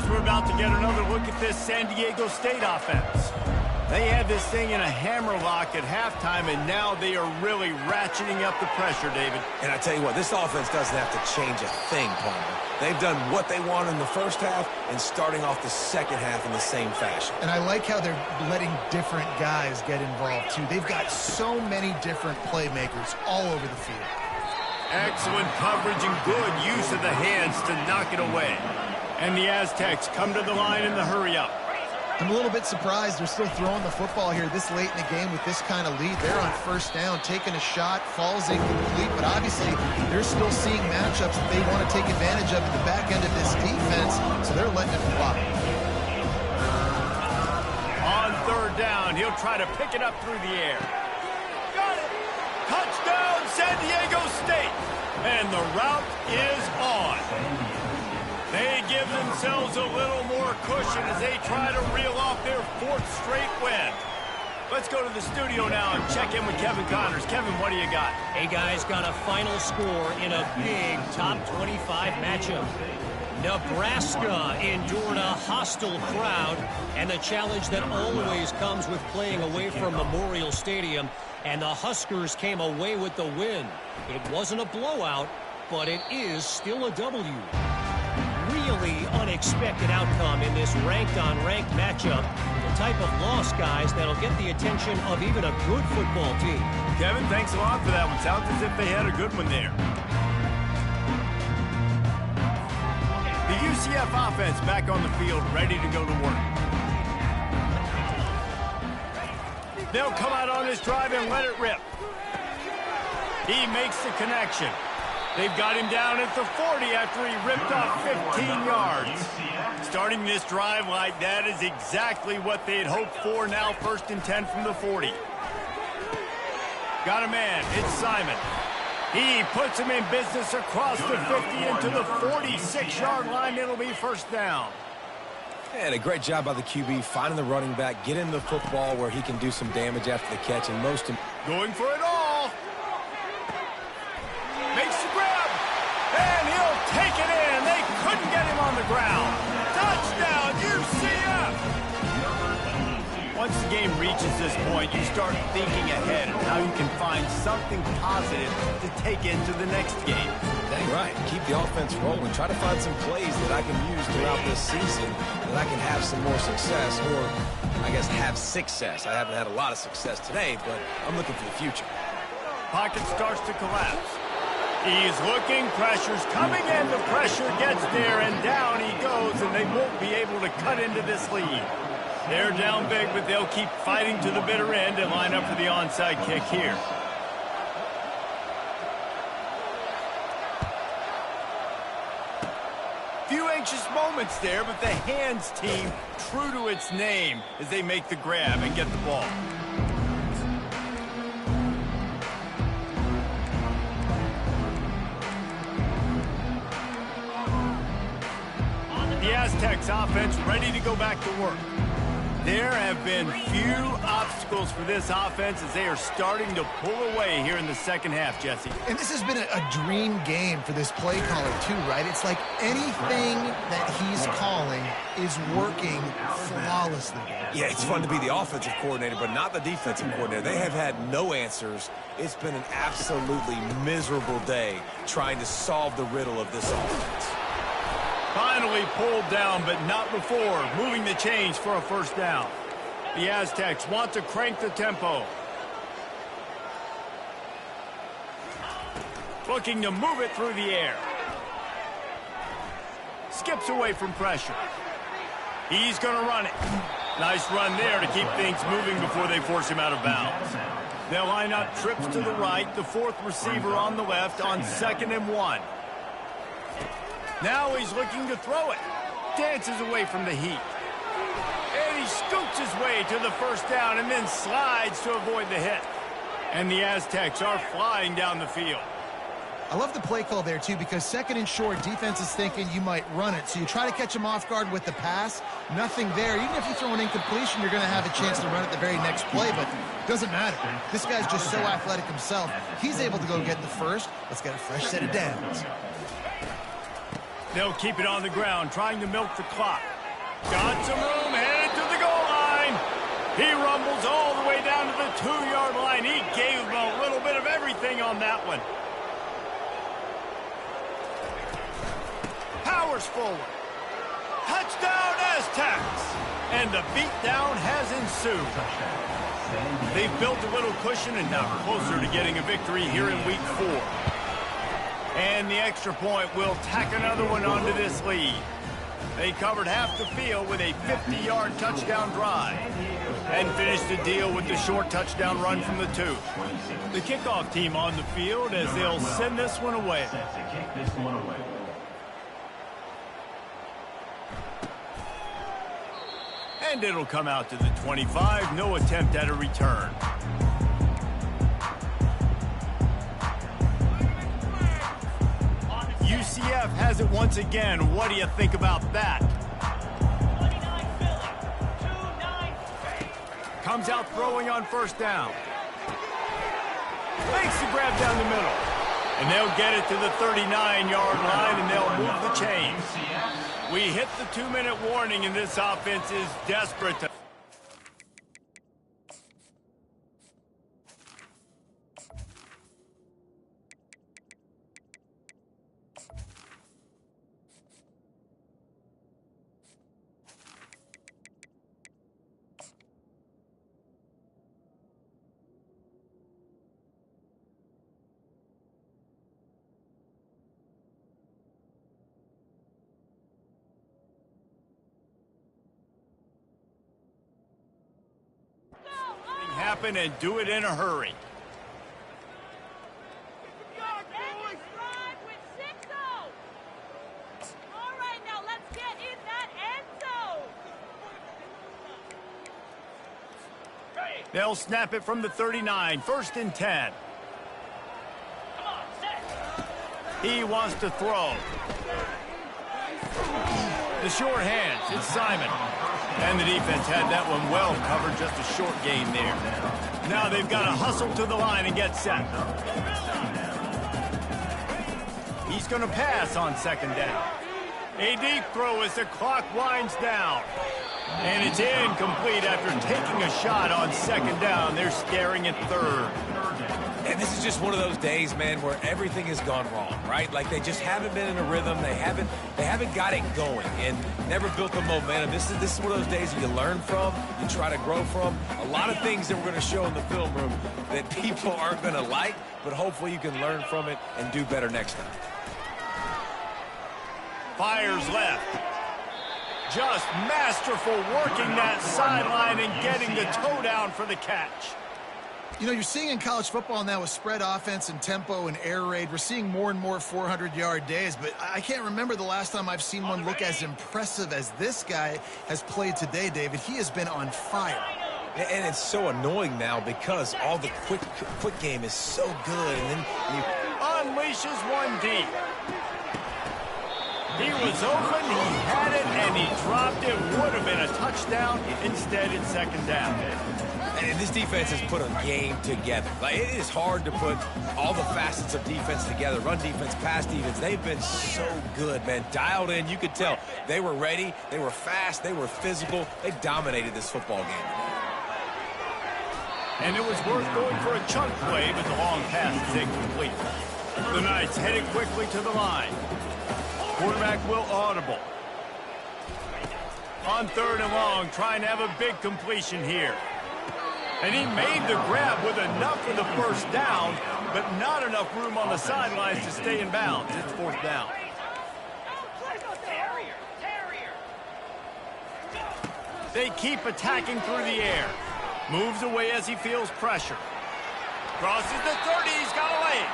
We're about to get another look at this San Diego State offense. They had this thing in a hammerlock at halftime, and now they are really ratcheting up the pressure, David. And I tell you what, this offense doesn't have to change a thing, Palmer. They've done what they want in the first half and starting off the second half in the same fashion. And I like how they're letting different guys get involved, too. They've got so many different playmakers all over the field. Excellent coverage and good use of the hands to knock it away. And the Aztecs come to the line in the hurry-up. I'm a little bit surprised they're still throwing the football here this late in the game with this kind of lead. They're on first down, taking a shot, falls incomplete, but obviously they're still seeing matchups that they want to take advantage of at the back end of this defense, so they're letting it fly. On 3rd down, he'll try to pick it up through the air. Got it! Touchdown, San Diego State! And the route is on. They give themselves a little more cushion as they try to reel off their 4th straight win. Let's go to the studio now and check in with Kevin Connors. Kevin, what do you got? Hey, guys, got a final score in a big top 25 matchup. Nebraska endured a hostile crowd and the challenge that always comes with playing away from Memorial Stadium, and the Huskers came away with the win. It wasn't a blowout, but it is still a W. Really unexpected outcome in this ranked-on-ranked matchup. The type of loss, guys, that'll get the attention of even a good football team. Kevin, thanks a lot for that one. Sounds as if they had a good one there. The UCF offense back on the field, ready to go to work. They'll come out on this drive and let it rip. He makes the connection. They've got him down at the 40 after he ripped off 15 yards. Starting this drive like that is exactly what they had hoped for. Now 1st and 10 from the 40. Got a man. It's Simon. He puts him in business across the 50 into the 46-yard line. It'll be 1st down. And a great job by the QB finding the running back, getting the football where he can do some damage after the catch, and most going for it all. Makes the grab, and he'll take it in. They couldn't get him on the ground. Touchdown, UCF! Once the game reaches this point, you start thinking ahead of how you can find something positive to take into the next game. Dang right. Keep the offense rolling. Try to find some plays that I can use throughout this season that I can have some more success, or I guess have success. I haven't had a lot of success today, but I'm looking for the future. Pocket starts to collapse. He's looking, pressure's coming in, the pressure gets there, and down he goes, and they won't be able to cut into this lead. They're down big, but they'll keep fighting to the bitter end and line up for the onside kick here. Few anxious moments there, but the hands team true to its name as they make the grab and get the ball. The Aztecs offense ready to go back to work. There have been few obstacles for this offense as they are starting to pull away here in the second half, Jesse. And this has been a dream game for this play caller too, right? It's like anything that he's calling is working flawlessly. Yeah, it's fun to be the offensive coordinator, but not the defensive coordinator. They have had no answers. It's been an absolutely miserable day trying to solve the riddle of this offense. Finally pulled down, but not before moving the chains for a 1st down. The Aztecs want to crank the tempo. Looking to move it through the air. Skips away from pressure. He's going to run it. Nice run there to keep things moving before they force him out of bounds. They'll line up trips to the right, the 4th receiver on the left on 2nd and 1. Now he's looking to throw it. Dances away from the heat. And he scoots his way to the 1st down and then slides to avoid the hit. And the Aztecs are flying down the field. I love the play call there, too, because 2nd and short, defense is thinking you might run it. So you try to catch him off guard with the pass. Nothing there. Even if you throw an incompletion, you're going to have a chance to run it the very next play, but it doesn't matter. This guy's just so athletic himself. He's able to go get the 1st. Let's get a fresh set of downs. They'll keep it on the ground, trying to milk the clock. Got some room, headed to the goal line. He rumbles all the way down to the 2-yard line. He gave him a little bit of everything on that one. Powers forward. Touchdown, Aztecs! And the beatdown has ensued. They've built a little cushion and now closer to getting a victory here in Week 4. And the extra point will tack another one onto this lead. They covered half the field with a 50-yard touchdown drive and finished the deal with the short touchdown run from the 2. The kickoff team on the field as they'll send this one away. And it'll come out to the 25. No attempt at a return. UCF has it once again. What do you think about that? Comes out throwing on 1st down. Makes the grab down the middle. And they'll get it to the 39-yard line, and they'll move the chains. We hit the 2-minute warning, and this offense is desperate to... happen and do it in a hurry. All right, now let's get in that end zone. They'll snap it from the 39, 1st and 10. He wants to throw. The short hands, it's Simon. And the defense had that one well covered, just a short gain there. Now they've got to hustle to the line and get set. He's going to pass on 2nd down. A deep throw as the clock winds down. And it's incomplete after taking a shot on 2nd down. They're staring at 3rd. And this is just one of those days, man, where everything has gone wrong, right? Like they just haven't been in a rhythm. They haven't got it going and never built the momentum. This is one of those days that you learn from, you try to grow from. A lot of things that we're going to show in the film room that people aren't going to like, but hopefully you can learn from it and do better next time. Fires left. Just masterful working that sideline and getting the toe down for the catch. You know, you're seeing in college football now with spread offense and tempo and air raid, we're seeing more and more 400-yard days, but I can't remember the last time I've seen one look as impressive as this guy has played today, David. He has been on fire. And it's so annoying now because all the quick game is so good, and then you unleashes one deep. He was open, he had it, and he dropped it. Would have been a touchdown. Instead, it's 2nd down. And this defense has put a game together. Like, it is hard to put all the facets of defense together. Run defense, pass defense. They've been so good, man. Dialed in. You could tell they were ready. They were fast. They were physical. They dominated this football game. And it was worth going for a chunk play, but the long pass is incomplete. The Knights headed quickly to the line. Quarterback will audible. On 3rd and long, trying to have a big completion here. And he made the grab with enough for the 1st down, but not enough room on the sidelines to stay in bounds. It's 4th down. They keep attacking through the air. Moves away as he feels pressure. Crosses the 30, he's got a lane.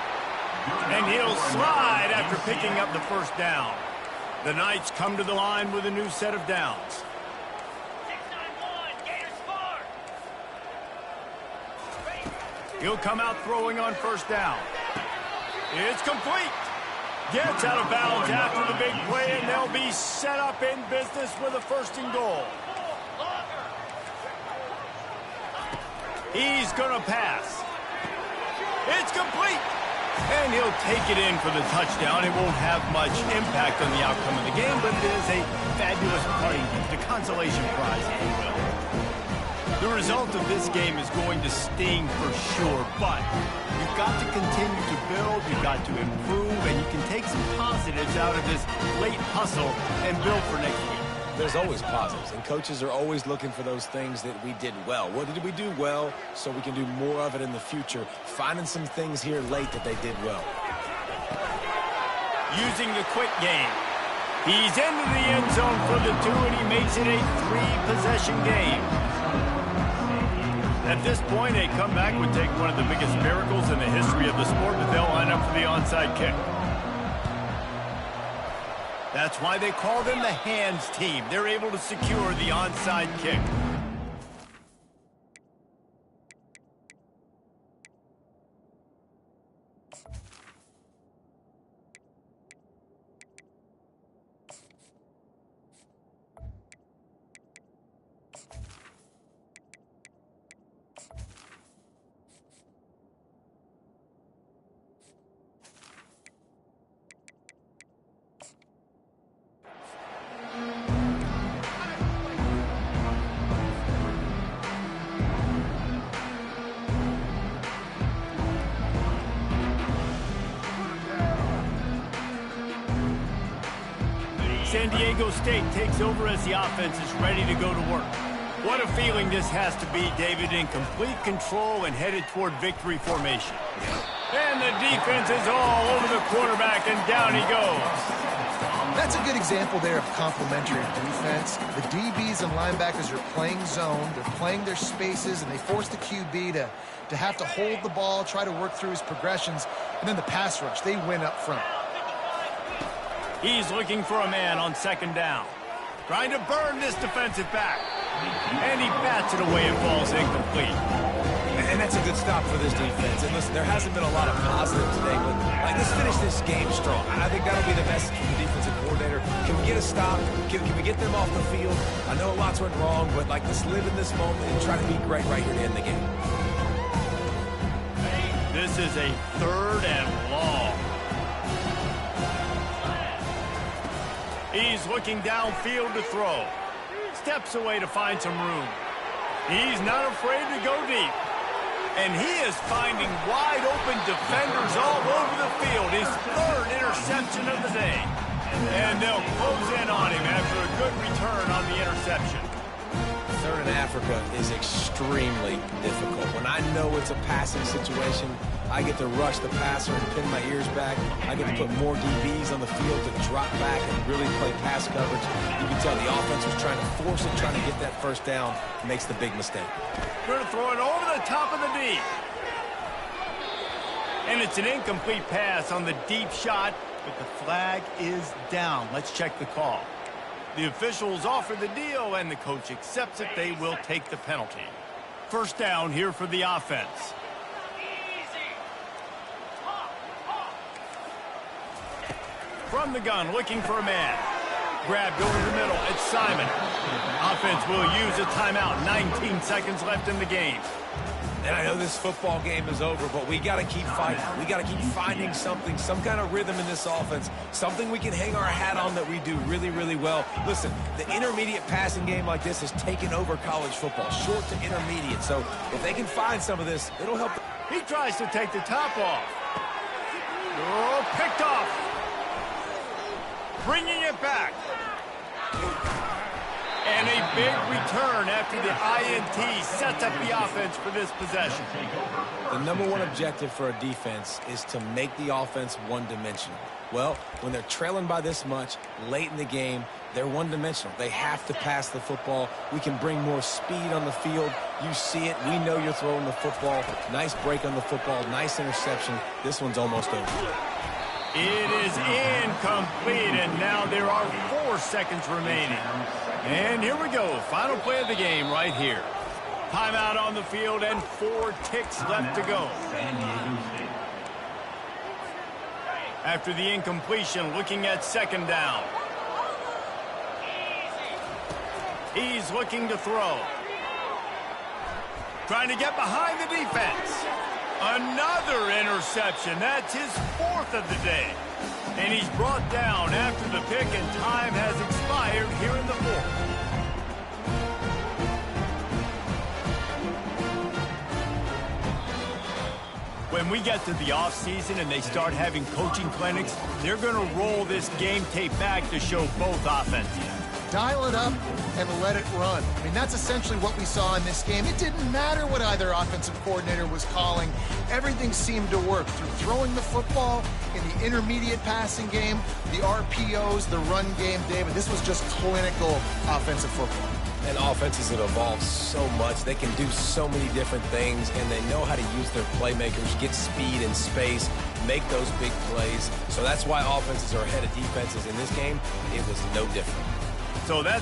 And he'll slide after picking up the 1st down. The Knights come to the line with a new set of downs. He'll come out throwing on 1st down. It's complete. Gets out of bounds after the big play, and they'll be set up in business with a 1st and goal. He's going to pass. It's complete. And he'll take it in for the touchdown. It won't have much impact on the outcome of the game, but it is a fabulous party, the consolation prize, if you will. The result of this game is going to sting for sure, but you've got to continue to build, you've got to improve, and you can take some positives out of this late hustle and build for next week. There's always positives, and coaches are always looking for those things that we did well. What did we do well so we can do more of it in the future? Finding some things here late that they did well. Using the quick game. He's into the end zone for the 2, and he makes it a 3-possession game. At this point, a comeback would take one of the biggest miracles in the history of the sport, but they'll line up for the onside kick. That's why they call them the hands team. They're able to secure the onside kick. San Diego State takes over as the offense is ready to go to work. What a feeling this has to be, David, in complete control and headed toward victory formation. And the defense is all over the quarterback, and down he goes. That's a good example there of complementary defense. The DBs and linebackers are playing zone, they're playing their spaces, and they force the QB to have to hold the ball, try to work through his progressions, and then the pass rush, they win up front. He's looking for a man on second down. Trying to burn this defensive back. And he bats it away and falls incomplete. And that's a good stop for this defense. And listen, there hasn't been a lot of positive today, but let's finish this game strong. I think that'll be the message from the defensive coordinator. Can we get a stop? Can we get them off the field? I know lots went wrong, but let's live in this moment and try to be great right here to end the game. This is a 3rd and long. He's looking downfield to throw. Steps away to find some room. He's not afraid to go deep. And he is finding wide open defenders all over the field. His 3rd interception of the day. And they'll close in on him after a good return on the interception. 3rd in Africa is extremely difficult. When I know it's a passing situation, I get to rush the passer and pin my ears back. I get to put more DBs on the field to drop back and really play pass coverage. You can tell the offense was trying to force it, trying to get that first down, makes the big mistake. Going to throw it over the top of the D. And it's an incomplete pass on the deep shot, but the flag is down. Let's check the call. The officials offer the deal, and the coach accepts it. They will take the penalty. First down here for the offense. From the gun, looking for a man. Grabbed over the middle. It's Simon. Offense will use a timeout. 19 seconds left in the game. And I know this football game is over, but we got to keep fighting. We got to keep finding something, some kind of rhythm in this offense, something we can hang our hat on that we do really, really well. Listen, the intermediate passing game like this has taken over college football, short to intermediate. So if they can find some of this, it'll help. He tries to take the top off. Oh, picked off. Bringing it back. And a big return after the INT sets up the offense for this possession. The #1 objective for a defense is to make the offense one-dimensional. Well, when they're trailing by this much late in the game, they're one-dimensional. They have to pass the football. We can bring more speed on the field. You see it. We know you're throwing the football. Nice break on the football. Nice interception. This one's almost over. It is incomplete, and now there are 4 seconds remaining. And here we go. Final play of the game right here. Timeout on the field and 4 ticks left to go. After the incompletion, looking at second down. He's looking to throw. Trying to get behind the defense. Another interception. That's his 4th of the day. And he's brought down after the pick, and time has expired here in the 4th. When we get to the offseason and they start having coaching clinics, they're going to roll this game tape back to show both offenses. Dial it up and let it run. I mean, that's essentially what we saw in this game. It didn't matter what either offensive coordinator was calling. Everything seemed to work through throwing the football, in the intermediate passing game, the RPOs, the run game, David. This was just clinical offensive football. And offenses have evolved so much. They can do so many different things, and they know how to use their playmakers, get speed and space, make those big plays. So that's why offenses are ahead of defenses in this game. It was no different. So that's